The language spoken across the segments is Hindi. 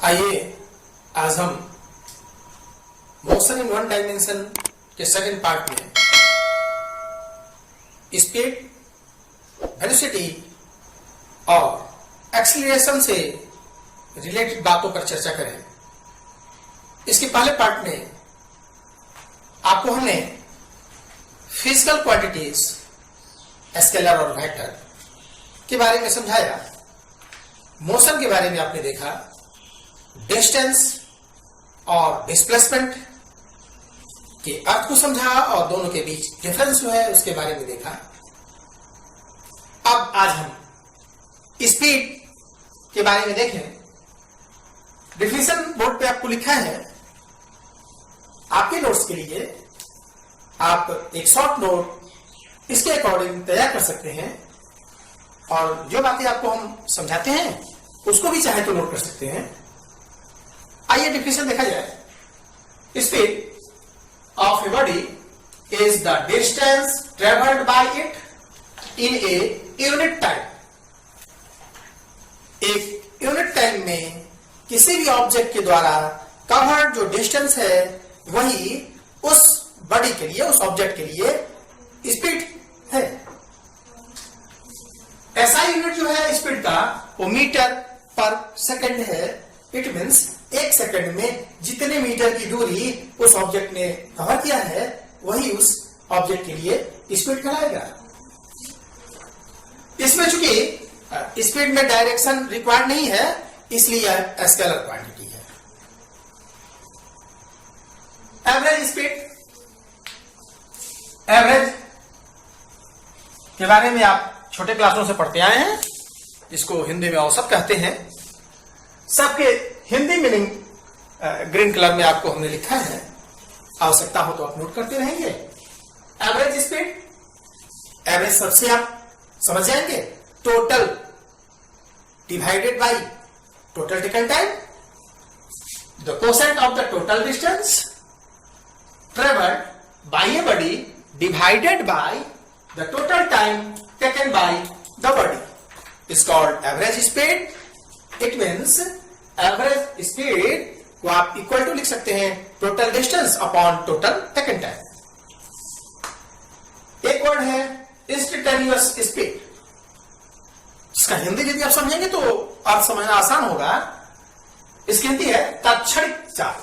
आइए आज हम मोशन इन वन डायमेंशन के सेकंड पार्ट में स्पीड, वेलोसिटी और एक्सीलरेशन से रिलेटेड बातों पर चर्चा करें। इसके पहले पार्ट में आपको हमने फिजिकल क्वांटिटीज स्केलर और वेक्टर के बारे में समझाया। मोशन के बारे में आपने देखा, डिस्टेंस और डिस्प्लेसमेंट के अर्थ को समझा और दोनों के बीच डिफरेंस जो है उसके बारे में देखा। अब आज हम स्पीड के बारे में देखें। डिफिनेशन बोर्ड पे आपको लिखा है। आपके नोट्स के लिए आप एक शॉर्ट नोट इसके अकॉर्डिंग तैयार कर सकते हैं और जो बातें आपको हम समझाते हैं उसको भी चाहे तो नोट कर सकते हैं। आइए डिफिनेशन देखा जाए। Speed of a body is the distance travelled by it in a unit time. एक यूनिट टाइम में किसी भी ऑब्जेक्ट के द्वारा कवर्ड जो डिस्टेंस है वही उस बॉडी के लिए, उस ऑब्जेक्ट के लिए स्पीड है। ऐसा यूनिट जो है स्पीड का वो मीटर पर सेकंड है। इट मींस एक सेकंड में जितने मीटर की दूरी उस ऑब्जेक्ट ने कवर किया है वही उस ऑब्जेक्ट के लिए स्पीड कहलाएगा। इसमें चूंकि स्पीड में डायरेक्शन रिक्वायर्ड नहीं है इसलिए यह स्केलर क्वांटिटी है। एवरेज स्पीड, एवरेज के बारे में आप छोटे क्लासों से पढ़ते आए हैं, इसको हिंदी में औसत कहते हैं। सबके हिंदी मीनिंग ग्रीन कलर में आपको हमने लिखा है, आवश्यकता हो तो आप नोट करते रहेंगे। एवरेज स्पीड, एवरेज सबसे आप समझ जाएंगे। Total divided by total taken time, the quotient of the total distance travelled by a body divided by the total time taken by the body is called average speed. It means average speed को आप इक्वल टू लिख सकते हैं total distance upon total taken time. एक वर्ड है इंस्टेंटेनियस स्पीड। इसका हिंदी यदि आप समझेंगे तो अर्थ समझना आसान होगा। इसकी हिंदी है तात्क्षणिक चाल।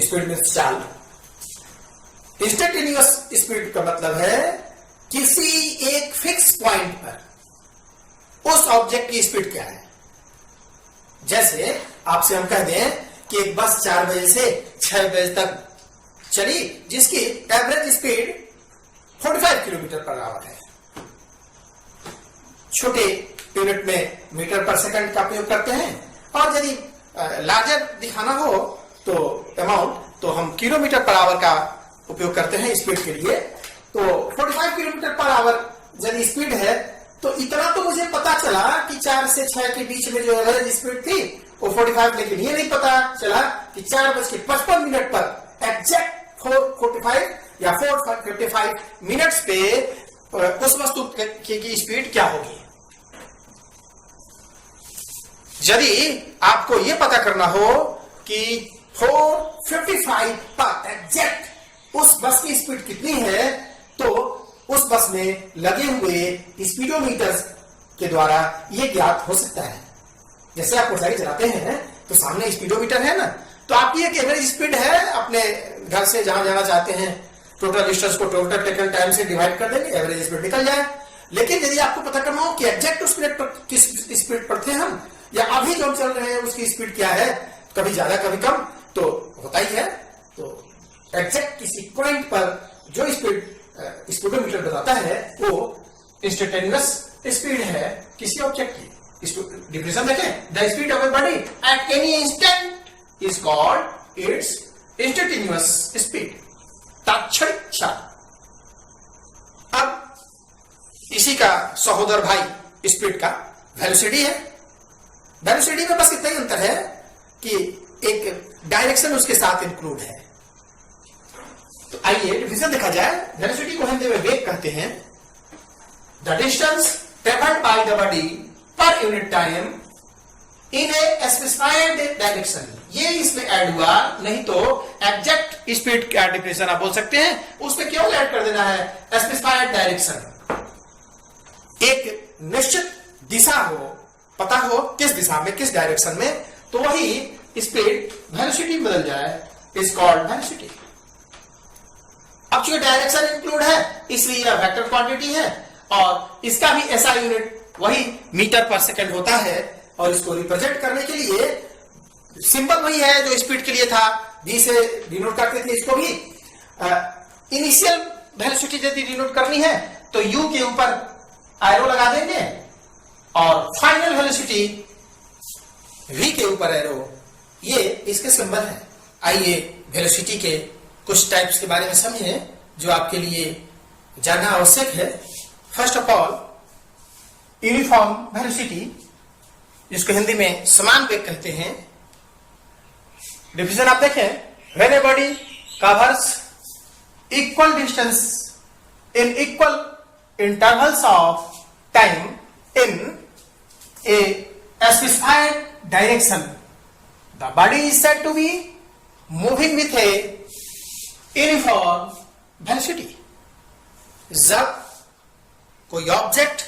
स्पीड में चाल। इंस्टेंटेनियस स्पीड का मतलब है किसी एक फिक्स पॉइंट पर उस ऑब्जेक्ट की स्पीड क्या है। जैसे आपसे हम कह दें कि एक बस 4 बजे से 6 बजे तक चली जिसकी average speed 45 kilometre per hour है। छोटे यूनिट में मीटर पर सेकंड का प्रयोग करते हैं और यदि लार्जर दिखाना हो तो अमाउंट तो हम किलोमीटर पर आवर का उपयोग करते हैं स्पीड के लिए। तो 45 किलोमीटर पर आवर यदि स्पीड है तो इतना तो मुझे पता चला कि 4 से 6 के बीच में जो एवरेज स्पीड थी वो 45, लेकिन ये नहीं पता चला कि 4:55 पर एग्जैक्ट 4:45 या 4:55 मिनट्स पे उस वस्तु की स्पीड क्या होगी। यदि आपको यह पता करना हो कि 4:55 पर एग्जैक्ट उस बस की स्पीड कितनी है तो उस बस में लगे हुए स्पीडोमीटर के द्वारा यह ज्ञात हो सकता है। जैसे आप मोटरसाइकिल चलाते हैं तो सामने स्पीडोमीटर है ना, तो आपकी एक एवरेज स्पीड है। अपने घर से जहां जाना चाहते हैं टोटल डिस्टेंस को टोटल टेकन टाइम से डिवाइड कर देंगे, एवरेज स्पीड निकल जाए। लेकिन यदि आपको पता करना हो कि एग्जैक्ट उस मिनट पर किस स्पीड पर थे हम या अभी जो हम चल रहे हैं उसकी स्पीड क्या है, कभी ज्यादा कभी कम तो होता ही है। तो एग्जैक्ट किसी पॉइंट पर जो स्पीड स्पीडोमीटर बताता है वो इंस्टेंटेनियस स्पीड है किसी ऑब्जेक्ट की। डिफिनेशन देखें। The speed of a body at any instant is called its instantaneous speed, तात्क्षणिक चाल। अब इसी का सहोदर भाई स्पीड का वेलोसिटी है। वेलोसिटी में बस इतना ही अंतर है कि एक डायरेक्शन उसके साथ इंक्लूड है। तो आइए डिफिनेशन देखा जाए। वेलोसिटी को हिंदी में वेग कहते हैं। The distance travelled by the body per unit time in a specified direction, ये इसमें ऐड हुआ, नहीं तो एग्जैक्ट स्पीड का डिफिनेशन आप बोल सकते हैं, उसमें केवल ऐड कर देना है स्पेसिफाइड डायरेक्शन। एक निश्चित दिशा हो, पता हो किस दिशा में, किस डायरेक्शन में, तो वही स्पीड वेलोसिटी बदल जाए, इज कॉल्ड वेलोसिटी। अब चूंकि डायरेक्शन इंक्लूड है इसलिए यह वेक्टर क्वांटिटी है और इसका भी ऐसा यूनिट वही मीटर पर सेकंड होता है और इसको रिप्रेजेंट करने के लिए सिंबल वही है जो स्पीड के लिए था, v से डिनोट करते थे इसको भी। इनिशियल वेलोसिटी यदि डिनोट करनी है तो u के ऊपर एरो लगा देंगे और फाइनल वेलोसिटी v के ऊपर एरो, ये इसके सिंबल है। आइए वेलोसिटी के कुछ टाइप्स के बारे में समझें जो आपके लिए जानना आवश्यक है। First of all, uniform velocity, जिसको हिंदी में समान वेग कहते हैं। डिफिनेशन आप देखें, when a body covers equal distance in equal intervals of time in a specified direction, the body is said to be moving with a uniform velocity. जब कोई ऑब्जेक्ट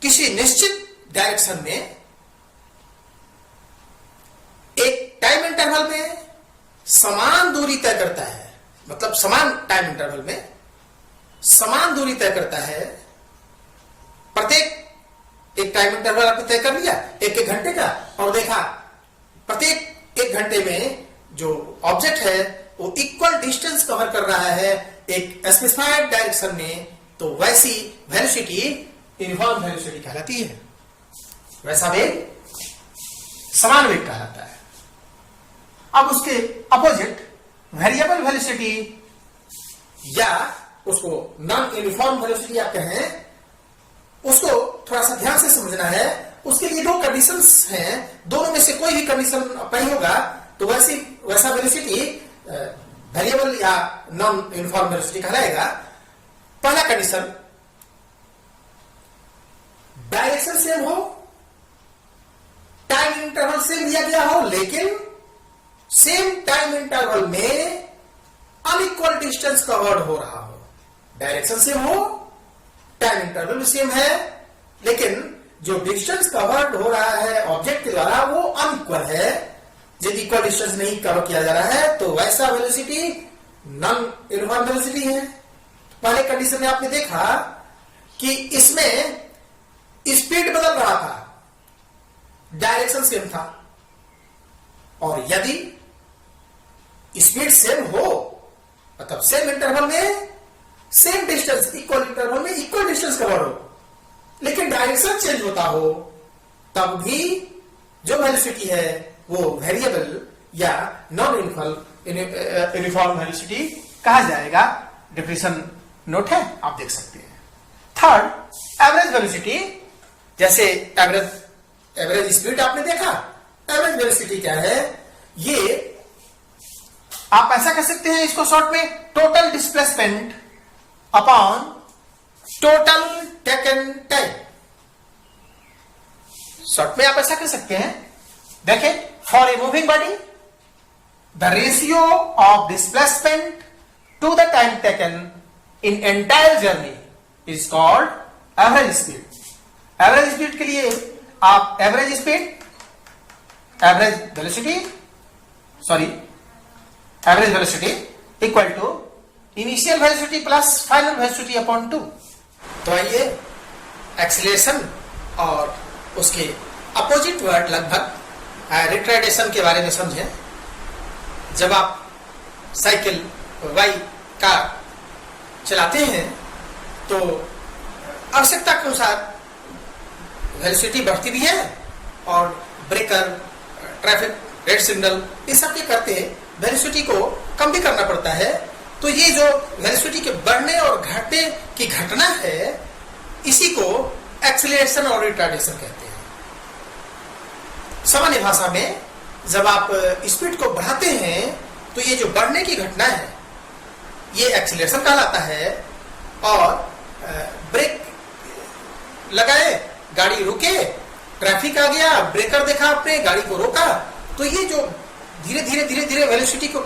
किसी निश्चित डायरेक्शन में एक टाइम इंटरवल में समान दूरी तय करता है, मतलब समान टाइम इंटरवल में समान दूरी तय करता है, प्रत्येक एक टाइम इंटरवल आपने तय कर लिया एक एक घंटे का और देखा प्रत्येक एक घंटे में जो ऑब्जेक्ट है वो इक्वल डिस्टेंस कवर कर रहा है एक स्पेसिफाइड डायरेक्शन में, तो वैसी वेलोसिटी यूनिफॉर्म वेलोसिटी कहलाती है। वैसा वेग समान वेग कहलाता है। अब उसके अपोजिट वेरिएबल वेलोसिटी या उसको नॉन यूनिफॉर्म वेलोसिटी आप कहें, उसको थोड़ा सा ध्यान से समझना है। उसके लिए दो कंडीशंस हैं, दोनों में से कोई भी कंडीशन नहीं होगा तो वैसा वेलोसिटी वेरिएबल या नॉन यूनिफॉर्म वेलोसिटी कहलाएगा। पहला कंडीशन, डायरेक्शन सेम हो, टाइम इंटरवल सेम दिया गया हो, लेकिन सेम टाइम इंटरवल में अनइक्वल डिस्टेंस कवर्ड हो रहा हो। डायरेक्शन सेम हो, टाइम इंटरवल भी सेम है, लेकिन जो डिस्टेंस कवर्ड हो रहा है ऑब्जेक्ट के द्वारा वो अनइक्वल है। यदि इक्वल डिस्टेंस नहीं कवर किया जा रहा है तो वैसा वेलोसिटी नॉन यूनिफॉर्म वेलोसिटी है। पहले कंडीशन में आपने देखा कि इसमें स्पीड बदल रहा था, डायरेक्शन सेम था, और यदि स्पीड सेम हो मतलब सेम इंटरवल में सेम डिस्टेंस, इक्वल इंटरवल में इक्वल डिस्टेंस कवर हो, लेकिन डायरेक्शन चेंज होता हो, तब भी जो वेलोसिटी है वो वेरिएबल या नॉन यूनिफॉर्म वेलोसिटी कहा जाएगा। डिफिनेशन नोट है, आप देख सकते हैं। थर्ड, एवरेज वेलोसिटी, जैसे एवरेज स्पीड आपने देखा, एवरेज वेलोसिटी क्या है, ये आप ऐसा कह सकते हैं इसको शॉर्ट में, total displacement upon total taken time. Short में आप ऐसा कह सकते हैं, देखें, for a moving body the ratio of displacement to the time taken in entire journey is called average speed. Average speed के लिए आप average speed, average velocity equal to initial velocity plus final velocity upon 2। तो आइए एक्सीलरेशन और उसके अपोजिट वर्ड लगभग रिट्रार्डेशन के बारे में समझें। जब आप साइकिल, बाइक, कार चलाते हैं तो आवश्यकता के अनुसार वेलोसिटी बढ़ती भी है और ब्रेकर, ट्रैफिक रेड सिग्नल, ये सब के करते वेलोसिटी को कम भी करना पड़ता है। तो ये जो वेलोसिटी के बढ़ने और घटने की घटना है, इसी को एक्सीलरेशन और रिटार्डेशन कहते हैं। सामान्य भाषा में जब आप स्पीड को बढ़ाते हैं तो ये जो बढ़ने की घटना है ये एक्सीलरेशन कहलाता है, और ब्रेक लगाए, गाड़ी रुके, ट्रैफिक आ गया, ब्रेकर देखा आपने, गाड़ी को रोका, तो ये जो धीरे धीरे धीरे धीरे वेलोसिटी को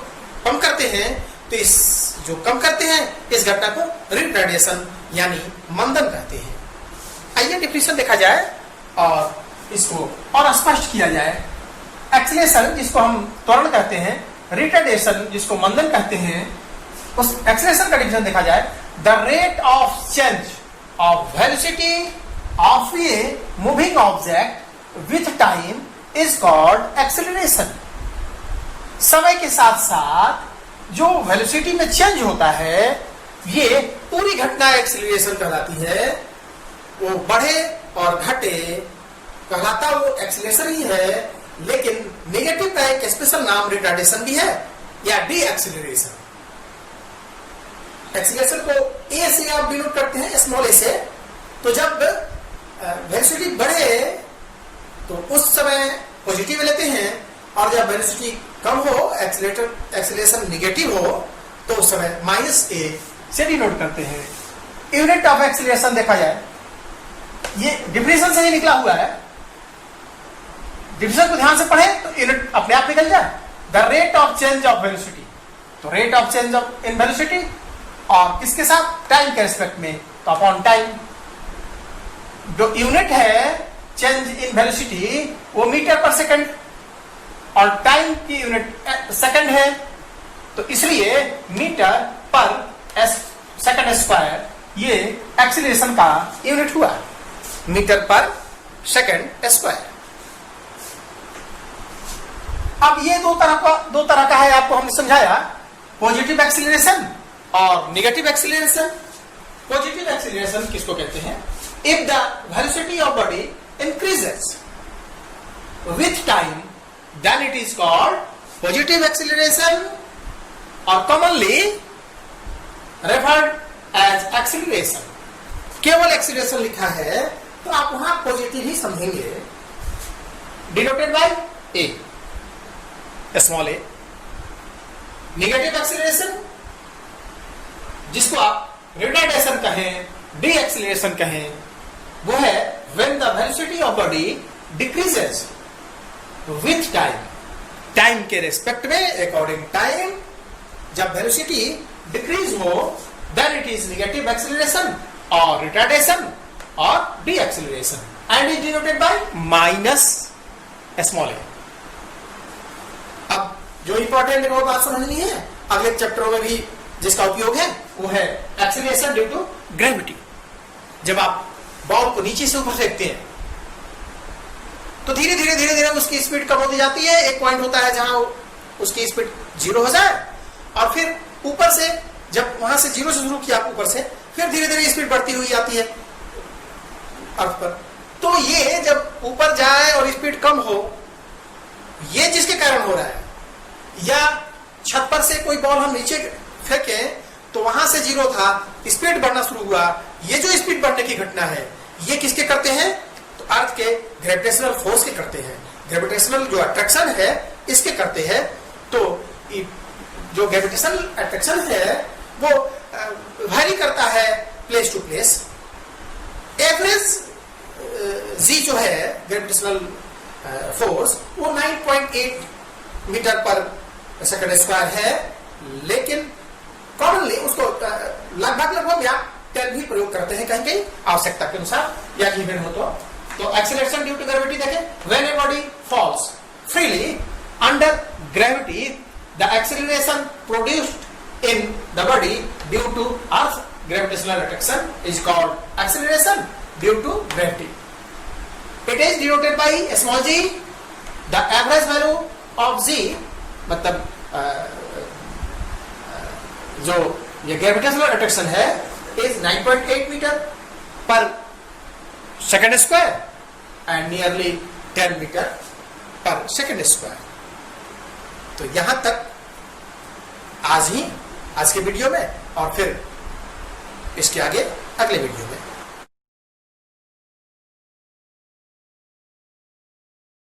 कम करते हैं, तो इस जो कम करते हैं इस घटना को रिटार्डेशन यानी मंदन कहते हैं। आइए डिफिनेशन देखा जाए और इसको और स्पष्ट किया जाए। एक्सीलरेशन जिसको हम त्वरण कहते हैं, रिटार्डेशन जिसको मंदन कहते हैं, उस एक्सीलरेशन का डिफिनेशन देखा जाए। The rate of change of velocity of a moving object with time is called acceleration. समय के साथ साथ जो वेलोसिटी में चेंज होता है, ये पूरी घटना एक्सीलरेशन कहलाती है। वो बढ़े और घटे कहलाता वो एक्सीलरेशन ही है, लेकिन नेगेटिव का एक स्पेशल नाम रिटार्डेशन भी है या डी एक्सीलरेशन। एक्सीलरेशन को ए से आप डिनोट करते हैं, स्मॉल ए से। तो जब वेलोसिटी बढ़े तो उस समय पॉजिटिव लेते हैं, और जब वेलोसिटी कम हो, एक्सीलरेशन नेगेटिव हो, तो उस समय माइनस ए से डिनोट करते हैं। यूनिट ऑफ एक्सीलरेशन देखा जाए, ये डिफिनेशन से ही निकला हुआ है। डिफिनेशन को ध्यान से पढ़े तो यूनिट अपने आप निकल जाए। The rate of change of velocity, तो rate of change of in velocity और किसके साथ, टाइम के रिस्पेक्ट में, तो अपॉन टाइम। जो यूनिट है चेंज इन वेलोसिटी वो मीटर पर सेकंड, और टाइम की यूनिट सेकंड है, तो इसलिए मीटर पर सेकंड स्क्वायर ये एक्सीलरेशन का यूनिट हुआ, मीटर पर सेकंड स्क्वायर। अब ये दो तरह का है, आपको हमने समझाया, पॉजिटिव एक्सीलरेशन और नेगेटिव एक्सीलरेशन। पॉजिटिव एक्सीलरेशन किसको कहते हैं? If the velocity of body increases with time then it is called positive acceleration or commonly referred as acceleration। केवल acceleration लिखा है तो आप वहां पॉजिटिव ही समझेंगे, denoted by a, small a। Negative acceleration जिसको आप retardation कहें, de-acceleration कहें, वो है when the velocity of body decreases with time, time के रेस्पेक्ट में, अकॉर्डिंग टाइम। जब वेलोसिटी डिक्रीज हो then it is negative acceleration और रिटार्डेशन और de acceleration and is denoted by minus small a. अब जो इंपॉर्टेंट है वो बात समझनी है, अगले चैप्टरों में भी जिसका उपयोग है वो है एक्सीलरेशन ड्यू टू ग्रेविटी। जब आप बॉल को नीचे से ऊपर फेंकते हैं तो धीरे धीरे धीरे धीरे उसकी स्पीड कम होती जाती है। एक पॉइंट होता है जहां उसकी स्पीड 0 हो जाए, और फिर ऊपर से जब वहां से 0 से शुरू किया आप ऊपर से, फिर धीरे धीरे स्पीड बढ़ती हुई आती है अर्थ पर। तो ये जब ऊपर जाए और स्पीड कम हो, ये जिसके कारण हो रहा है, या छत पर से कोई बॉल हम नीचे फेंके तो वहां से 0 था, स्पीड बढ़ना शुरू हुआ, ये जो स्पीड बढ़ने की घटना है ये किसके करते हैं? अर्थ के ग्रेविटेशनल फोर्स के करते हैं, ग्रेविटेशनल जो अट्रैक्शन है इसके करते हैं। तो जो ग्रेविटेशनल अट्रैक्शन है वो वैरी करता है प्लेस टू प्लेस। एवरेज जी जो है ग्रेविटेशनल फोर्स वो 9.8 मीटर पर सेकंड स्क्वायर है, लेकिन कॉमनली उसको लगभग या 10 भी प्रयोग करते हैं कहीं कहीं आवश्यकता के अनुसार या गिवन हो तो एक्सीलरेशन ड्यू टू ग्रेविटी देखें, when a body falls freely under gravity the acceleration produced in the body due to earth gravitational attraction is called acceleration due to gravity. It is denoted by small g। The average value of g, मतलब जो ये ग्रेविटेशनल अट्रैक्शन है, is 9.8 metre per second square and nearly 10 metre per second square. तो यहां तक आज के वीडियो में, और फिर इसके आगे अगले वीडियो में।